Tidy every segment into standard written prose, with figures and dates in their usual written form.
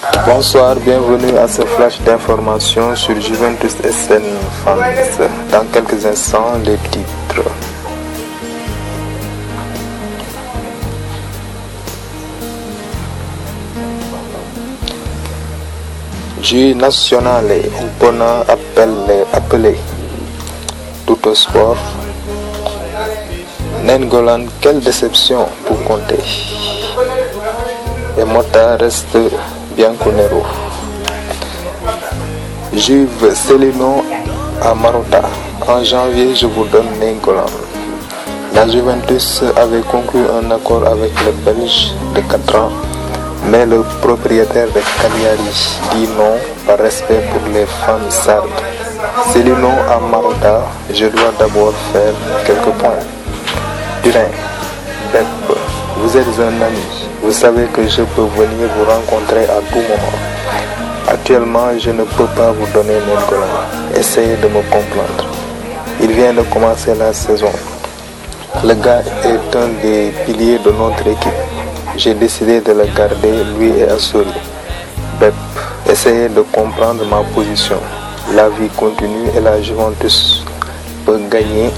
Bonsoir, bienvenue à ce flash d'information sur Juventus SN Fans. Dans quelques instants, les titres. Ju Nazionale, Ogbonna appelé tout au sport. Nainggolan, quelle déception pour Conte. Et Motta reste Bianconero. Juve Cellino à Marotta. En janvier, je vous donne Nainggolan. La Juventus avait conclu un accord avec le Belge de 4 ans, mais le propriétaire de Cagliari dit non par respect pour les fans sardes. Cellino à Marotta, je dois d'abord faire quelques points. Turin, Pep, vous êtes un ami. Vous savez que je peux venir vous rencontrer à tout moment. Actuellement, je ne peux pas vous donner Nainggolan. Essayez de me comprendre. Il vient de commencer la saison. Le gars est un des piliers de notre équipe. J'ai décidé de le garder, lui et Astori. Pep, essayez de comprendre ma position. La vie continue et la Juventus peut gagner,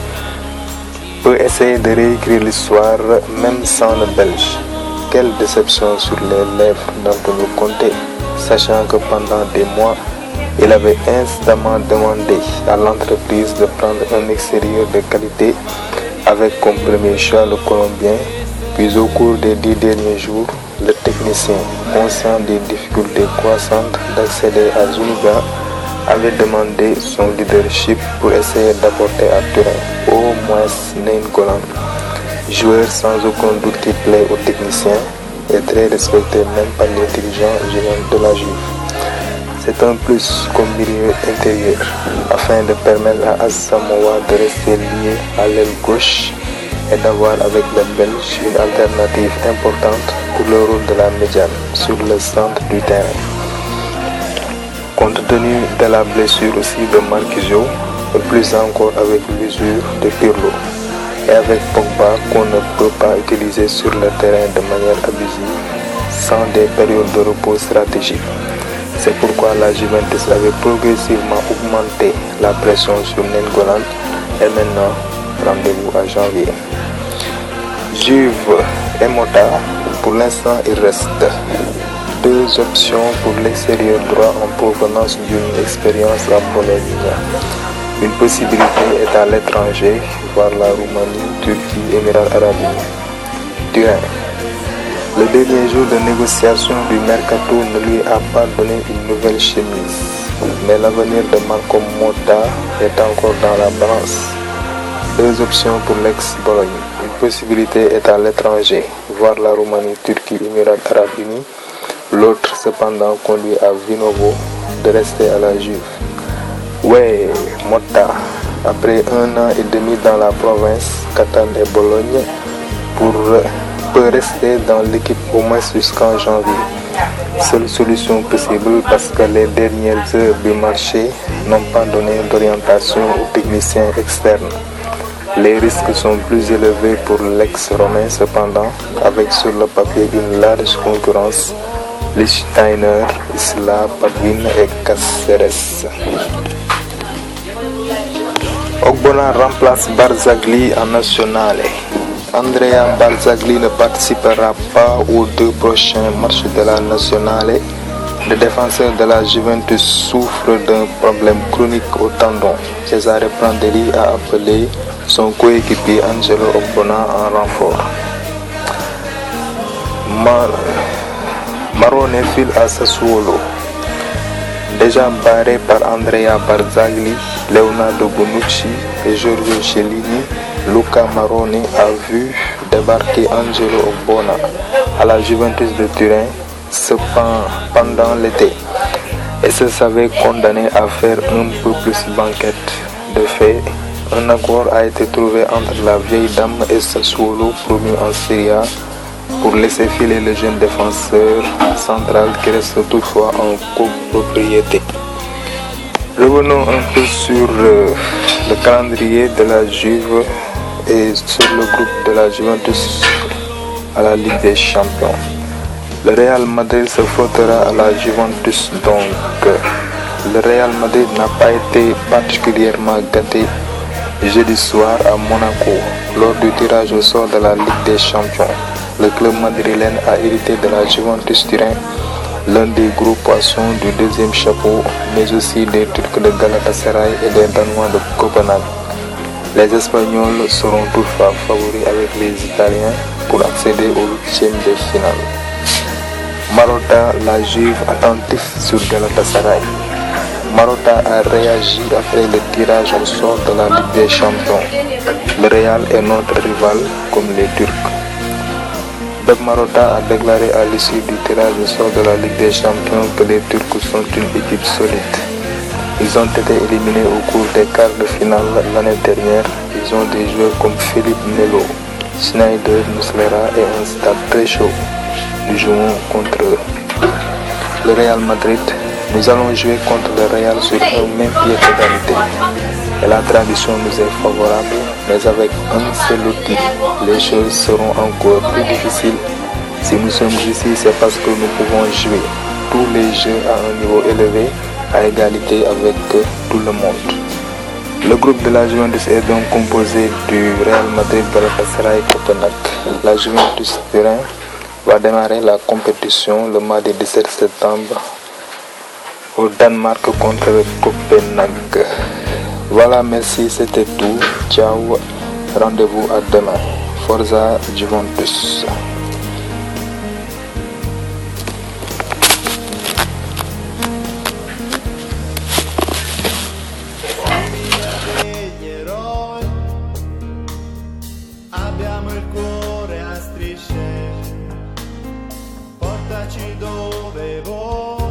peut essayer de réécrire l'histoire même sans le Belge. Quelle déception sur les lèvres d'Antonio Conte, sachant que pendant des mois, il avait instamment demandé à l'entreprise de prendre un extérieur de qualité avec comme premier choix le Colombien. Puis au cours des 10 derniers jours, le technicien, conscient des difficultés croissantes d'accéder à Zuniga, avait demandé son leadership pour essayer d'apporter à Turin au moins Nainggolan. Joueur sans aucun doute qui plaît aux techniciens et très respecté même par les dirigeants de la Juve. C'est un plus comme milieu intérieur afin de permettre à Asamoah de rester lié à l'aile gauche et d'avoir avec le Belge une alternative importante pour le rôle de la médiane sur le centre du terrain. Compte tenu de la blessure aussi de Marquisio, et plus encore avec l'usure de Pirlo, et avec Pogba qu'on ne peut pas utiliser sur le terrain de manière abusive sans des périodes de repos stratégiques. C'est pourquoi la Juventus avait progressivement augmenté la pression sur Nainggolan et maintenant rendez-vous à janvier. Juve et Motta, pour l'instant il reste 2 options pour l'extérieur droit en provenance d'une expérience à Bologne. Une possibilité est à l'étranger, voire la Roumanie, Turquie, Émirats Arabes Unis. Turin. Le dernier jour de négociation du Mercato ne lui a pas donné une nouvelle chemise, mais l'avenir de Marco Motta est encore dans la balance. 2 options pour l'ex-Bologne. Une possibilité est à l'étranger, voire la Roumanie, Turquie, Émirats Arabes Unis. L'autre, cependant, conduit à Vinovo de rester à la Juve. Ouais, Motta, après 1 an et demi dans la province, Catane et Bologne, peut rester dans l'équipe au moins jusqu'en janvier. Seule solution possible parce que les dernières heures du marché n'ont pas donné d'orientation aux techniciens externes. Les risques sont plus élevés pour l'ex-romain cependant, avec sur le papier une large concurrence. Lichtsteiner, Isla, Padvin et Caceres. Ogbonna remplace Barzagli en Nazionale. Andrea Barzagli ne participera pas aux 2 prochains matchs de la Nazionale. Le défenseur de la Juventus souffre d'un problème chronique au tendon. Cesare Prandelli a appelé son coéquipier Angelo Ogbonna en renfort. Marone file à Sassuolo. Déjà barré par Andrea Barzagli, Leonardo Bonucci et Giorgio Chiellini, Luca Marone a vu débarquer Angelo Ogbonna à la Juventus de Turin pendant l'été et se savait condamné à faire un peu plus banquette. De fait, un accord a été trouvé entre la vieille dame et Sassuolo promu en Serie A pour laisser filer le jeune défenseur central qui reste toutefois en copropriété. Revenons un peu sur le calendrier de la Juve et sur le groupe de la Juventus à la Ligue des Champions. Le Real Madrid se frottera à la Juventus donc. Le Real Madrid n'a pas été particulièrement gâté jeudi soir à Monaco lors du tirage au sort de la Ligue des Champions. Le club madrilène a hérité de la Juventus Turin, l'un des gros poissons du deuxième chapeau, mais aussi des Turcs de Galatasaray et des Danois de Copenhague. Les Espagnols seront toutefois favoris avec les Italiens pour accéder au huitième de finale. Marotta, la Juve attentif sur Galatasaray. Marotta a réagi après le tirage au sort de la Ligue des Champions. Le Real est notre rival comme les Turcs. Pep Marotta a déclaré à l'issue du tirage au sort de la Ligue des Champions que les Turcs sont une équipe solide. Ils ont été éliminés au cours des quarts de finale l'année dernière. Ils ont des joueurs comme Philippe Melo, Sneijder, Muslera et un stade très chaud. Nous jouons contre le Real Madrid. Nous allons jouer contre le Real sur un même pied d'égalité. Et la tradition nous est favorable, mais avec Ancelotti, les choses seront encore plus difficiles. Si nous sommes ici, c'est parce que nous pouvons jouer tous les jeux à un niveau élevé, à égalité avec tout le monde. Le groupe de la Juventus est donc composé du Real Madrid, Galatasaray et Copenhague. La Juventus Turin va démarrer la compétition le mardi 17 septembre au Danemark contre le Copenhague. Voilà, merci, c'était tout. Ciao, rendez-vous à demain. Forza Juventus. Abbiamo il cuore a strisce, portaci dove vuoi.